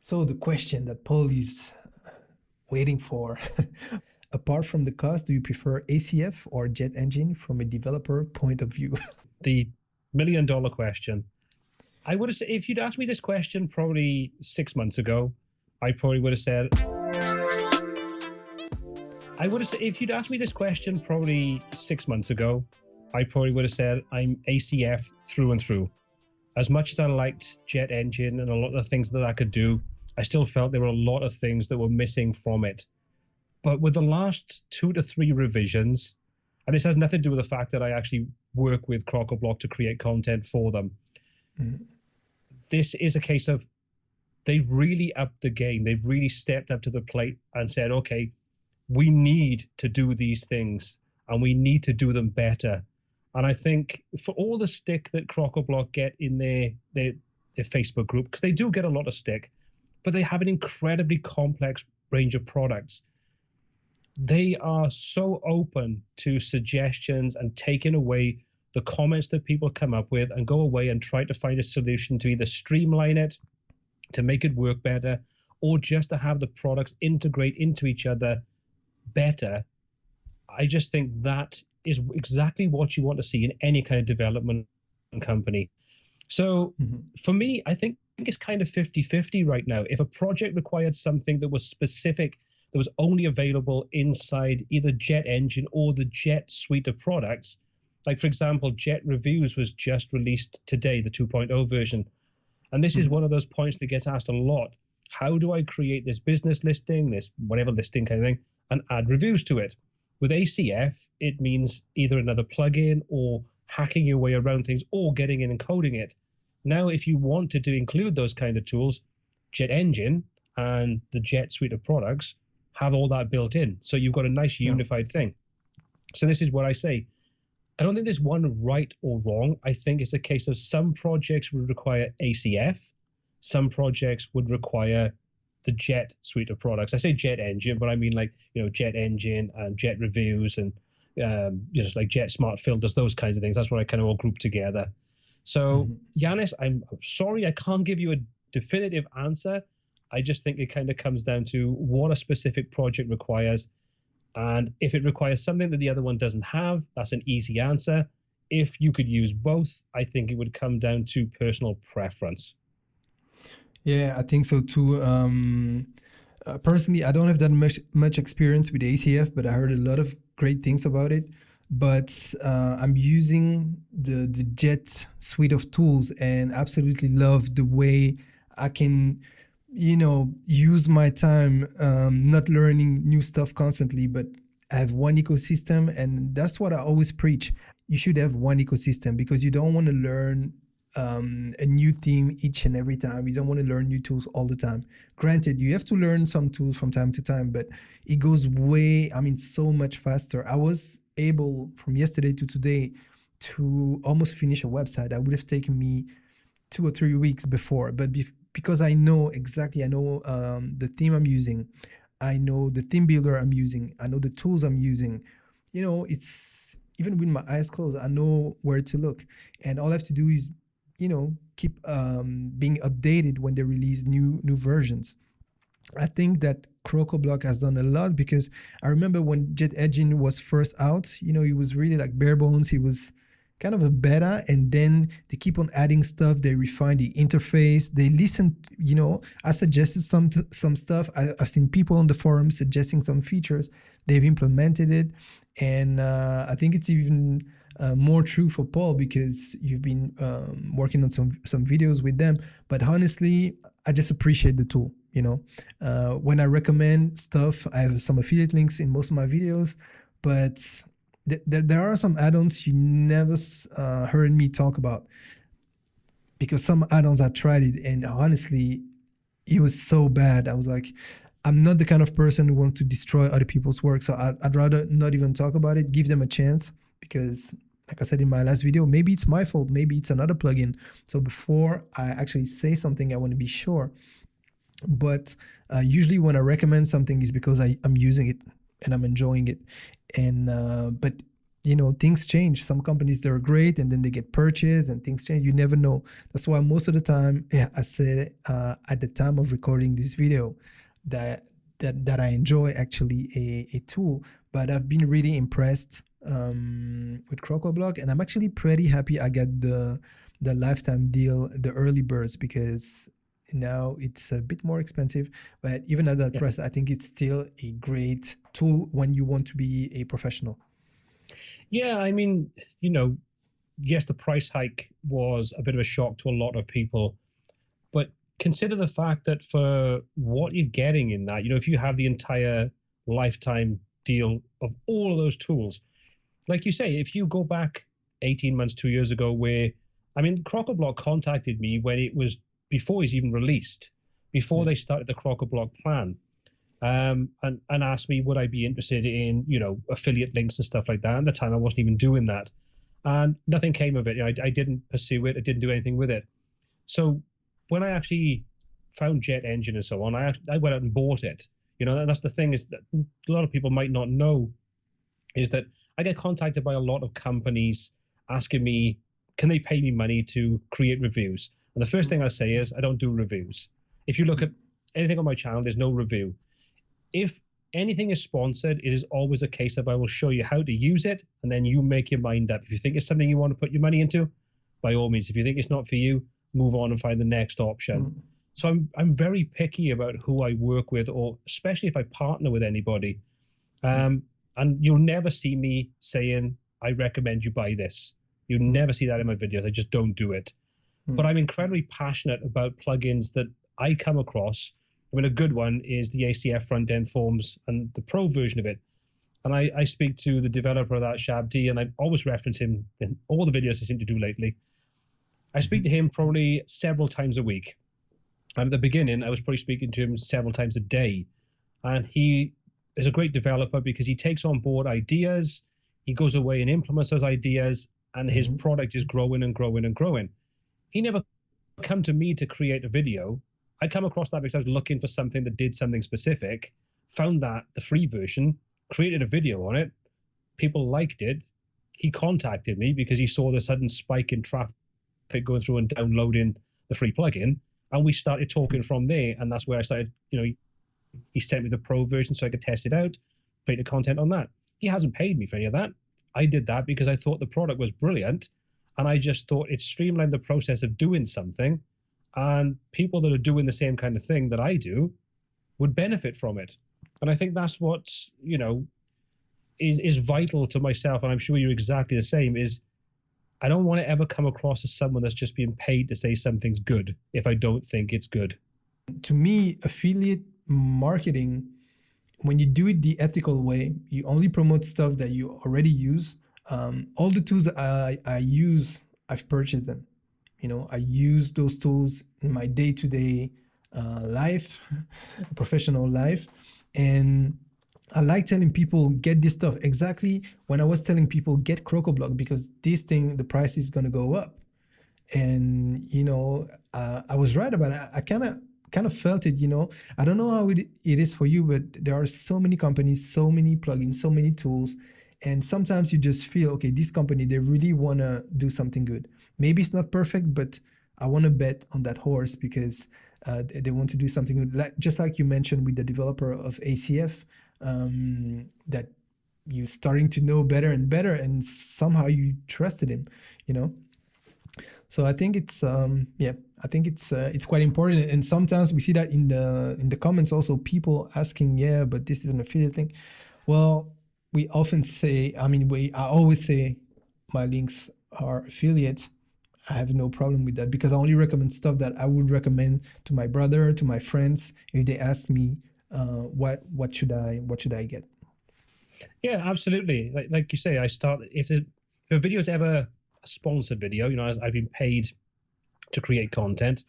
So the question that Paul is waiting for, apart from the cost, do you prefer ACF or jet engine from a developer point of view? The $1 million question. I would have said, if you'd asked me this question probably 6 months ago, I probably would have said, if you'd asked me this question probably 6 months ago, I probably would have said I'm ACF through and through. As much as I liked jet engine and a lot of the things that I could do, I still felt there were a lot of things that were missing from it. But with the last 2 to 3 revisions, and this has nothing to do with the fact that I actually work with crocoblock to create content for them. Mm-hmm. This is a case of they've really upped the game. They've really stepped up to the plate and said, okay, we need to do these things and we need to do them better. And I think for all the stick that crocoblock get in their Facebook group, because they do get a lot of stick, but they have an incredibly complex range of products. They are so open to suggestions and taking away the comments that people come up with and go away and try to find a solution to either streamline it, to make it work better, or just to have the products integrate into each other better. I just think that is exactly what you want to see in any kind of development company. So for me, I think it's kind of 50-50 right now. If a project required something that was specific, that was only available inside either Jet Engine or the Jet suite of products, like for example, Jet Reviews was just released today, the 2.0 version. And this is one of those points that gets asked a lot. How do I create this business listing, this whatever listing kind of thing, and add reviews to it? With ACF, it means either another plugin or hacking your way around things or getting in and coding it. Now, if you wanted to include those kind of tools, Jet Engine and the Jet suite of products have all that built in. So you've got a nice unified thing. So this is what I say. I don't think there's one right or wrong. I think it's a case of some projects would require ACF. Some projects would require the Jet suite of products. I say Jet Engine, but I mean like, Jet Engine and Jet Reviews and just like Jet Smart Filters, those kinds of things. That's what I kind of all group together. So Yanis, I'm sorry, I can't give you a definitive answer. I just think it kind of comes down to what a specific project requires. And if it requires something that the other one doesn't have, that's an easy answer. If you could use both, I think it would come down to personal preference. Yeah, I think so too. Personally, I don't have that much experience with ACF, but I heard a lot of great things about it. But I'm using the Jet suite of tools and absolutely love the way I can use my time not learning new stuff constantly, but I have one ecosystem, and that's what I always preach. You should have one ecosystem because you don't want to learn a new theme each and every time. You don't want to learn new tools all the time. Granted, you have to learn some tools from time to time, but it goes so much faster. I was able from yesterday to today to almost finish a website that would have taken me 2 or 3 weeks before, but because I know the theme I'm using, I know the theme builder I'm using, I know the tools I'm using, it's even with my eyes closed, I know where to look, and all I have to do is keep being updated when they release new versions. I think that crocoblock has done a lot, because I remember when Jet Engine was first out, he was really like bare bones. He was kind of a beta, and then they keep on adding stuff. They refine the interface. They listen. I suggested some stuff. I've seen people on the forum suggesting some features. They've implemented it, and I think it's even more true for Paul, because you've been working on some videos with them. But honestly, I just appreciate the tool. When I recommend stuff, I have some affiliate links in most of my videos, but there are some add-ons you never heard me talk about, because some add-ons I tried it, and honestly, it was so bad. I was like, I'm not the kind of person who wants to destroy other people's work, so I'd rather not even talk about it, give them a chance, because like I said in my last video, maybe it's my fault, maybe it's another plugin. So before I actually say something, I want to be sure. But usually when I recommend something is because I'm using it and I'm enjoying it. And but things change. Some companies, they're great and then they get purchased and things change. You never know. That's why most of the time, yeah, I said at the time of recording this video that I enjoy actually a tool, but I've been really impressed with crocoblock, and I'm actually pretty happy I got the lifetime deal, the early birds, because now it's a bit more expensive, but even at that price, I think it's still a great tool when you want to be a professional. Yeah, I mean, yes, the price hike was a bit of a shock to a lot of people, but consider the fact that for what you're getting in that, if you have the entire lifetime deal of all of those tools, like you say, if you go back 18 months, 2 years ago, crocoblock contacted me when it was before it's even released, before they started the crocoblock plan, and asked me would I be interested in, affiliate links and stuff like that. At the time, I wasn't even doing that, and nothing came of it. I didn't pursue it. I didn't do anything with it. So when I actually found Jet Engine and so on, I went out and bought it. That's the thing, is that a lot of people might not know, is that I get contacted by a lot of companies asking me, can they pay me money to create reviews? And the first thing I say is, I don't do reviews. If you look at anything on my channel, there's no review. If anything is sponsored, it is always a case of I will show you how to use it, and then you make your mind up. If you think it's something you want to put your money into, by all means. If you think it's not for you, move on and find the next option. So I'm very picky about who I work with, or especially if I partner with anybody. And you'll never see me saying, I recommend you buy this. You never see that in my videos. I just don't do it. But I'm incredibly passionate about plugins that I come across. A good one is the ACF front-end forms and the pro version of it. And I speak to the developer of that, Shabdi, and I always reference him in all the videos I seem to do lately. I speak to him probably several times a week. And at the beginning, I was probably speaking to him several times a day. And he is a great developer because he takes on board ideas, he goes away and implements those ideas, and his product is growing and growing and growing. He never come to me to create a video. I come across that because I was looking for something that did something specific, found that, the free version, created a video on it. People liked it. He contacted me because he saw the sudden spike in traffic going through and downloading the free plugin. And we started talking from there. And that's where I started, he sent me the pro version so I could test it out, create the content on that. He hasn't paid me for any of that. I did that because I thought the product was brilliant. And I just thought it streamlined the process of doing something. And people that are doing the same kind of thing that I do would benefit from it. And I think that's what, is vital to myself. And I'm sure you're exactly the same, is I don't want to ever come across as someone that's just being paid to say something's good if I don't think it's good. To me, affiliate marketing, when you do it the ethical way, you only promote stuff that you already use. All the tools I use, I've purchased them. I use those tools in my day-to-day life, professional life. And I like telling people, get this stuff. Exactly when I was telling people, get crocoblock, because this thing, the price is going to go up. And, I was right about it. I kind of felt it, I don't know how it is for you, but there are so many companies, so many plugins, so many tools. And sometimes you just feel, okay, this company, they really want to do something good. Maybe it's not perfect, but I want to bet on that horse because they want to do something good. Just like you mentioned with the developer of ACF, that you're starting to know better and better, and somehow you trusted him, So I think it's it's quite important. And sometimes we see that in the comments also, people asking, yeah, but this is an affiliate link. Well, we often say, I always say my links are affiliate. I have no problem with that because I only recommend stuff that I would recommend to my brother, to my friends, if they ask me, what should I get? Yeah, absolutely. Like you say, if a video is ever a sponsored video, I've been paid to create content.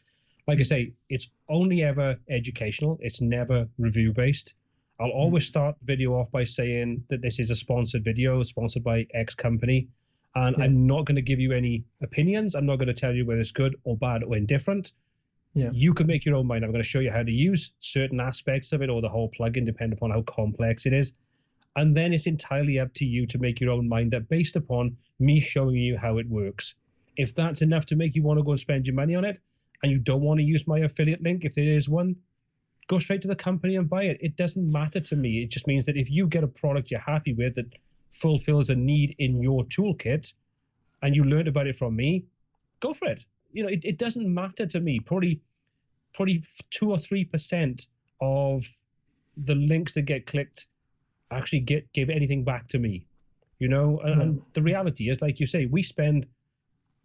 Like I say, it's only ever educational. It's never review based. I'll always start the video off by saying that this is a sponsored video, sponsored by X company. And I'm not going to give you any opinions. I'm not going to tell you whether it's good or bad or indifferent. Yeah. You can make your own mind. I'm going to show you how to use certain aspects of it or the whole plugin, depending upon how complex it is. And then it's entirely up to you to make your own mind up based upon me showing you how it works. If that's enough to make you want to go and spend your money on it, and you don't want to use my affiliate link, if there is one, go straight to the company and buy it. It doesn't matter to me. It just means that if you get a product you're happy with that fulfills a need in your toolkit and you learned about it from me, go for it. You know, it doesn't matter to me. Probably 2 or 3% of the links that get clicked actually give anything back to me, you know. And the reality is, like you say, we spend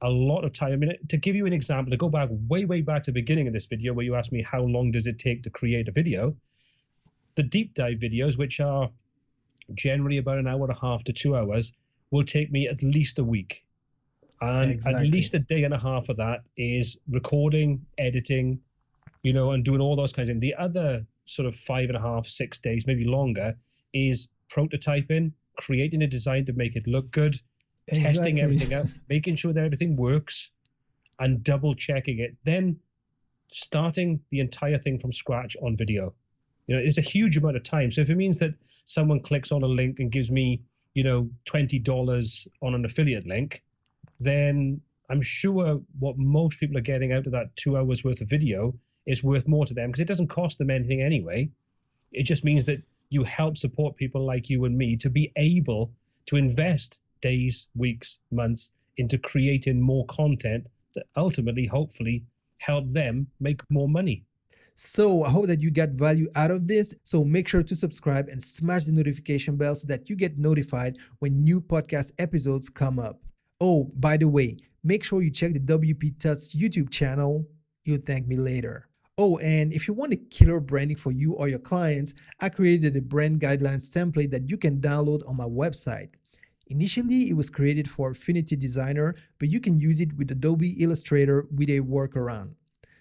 a lot of time. I mean, to give you an example, to go back way back to the beginning of this video where you asked me how long does it take to create a video, the deep dive videos, which are generally about an hour and a half to 2 hours, will take me at least a week. And Exactly. at least a day and a half of that is recording, editing, you know, and doing all those kinds of things. The other sort of 5.5, 6 days, maybe longer, is prototyping, creating a design to make it look good, testing everything out, making sure that everything works, and double checking it, then starting the entire thing from scratch on video. You know, it's a huge amount of time. So if it means that someone clicks on a link and gives me, you know, $20 on an affiliate link, then I'm sure what most people are getting out of that 2 hours worth of video is worth more to them, because it doesn't cost them anything anyway. It just means that you help support people like you and me to be able to invest days, weeks, months into creating more content that ultimately, hopefully, help them make more money. So I hope that you got value out of this. So make sure to subscribe and smash the notification bell so that you get notified when new podcast episodes come up. Oh, by the way, make sure you check the WP Tuts YouTube channel. You'll thank me later. Oh, and if you want a killer branding for you or your clients, I created a brand guidelines template that you can download on my website. Initially, it was created for Affinity Designer, but you can use it with Adobe Illustrator with a workaround.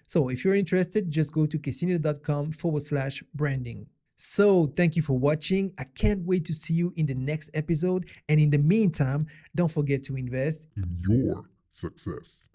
So if you're interested, just go to quesinio.com/branding. So thank you for watching. I can't wait to see you in the next episode. And in the meantime, don't forget to invest in your success.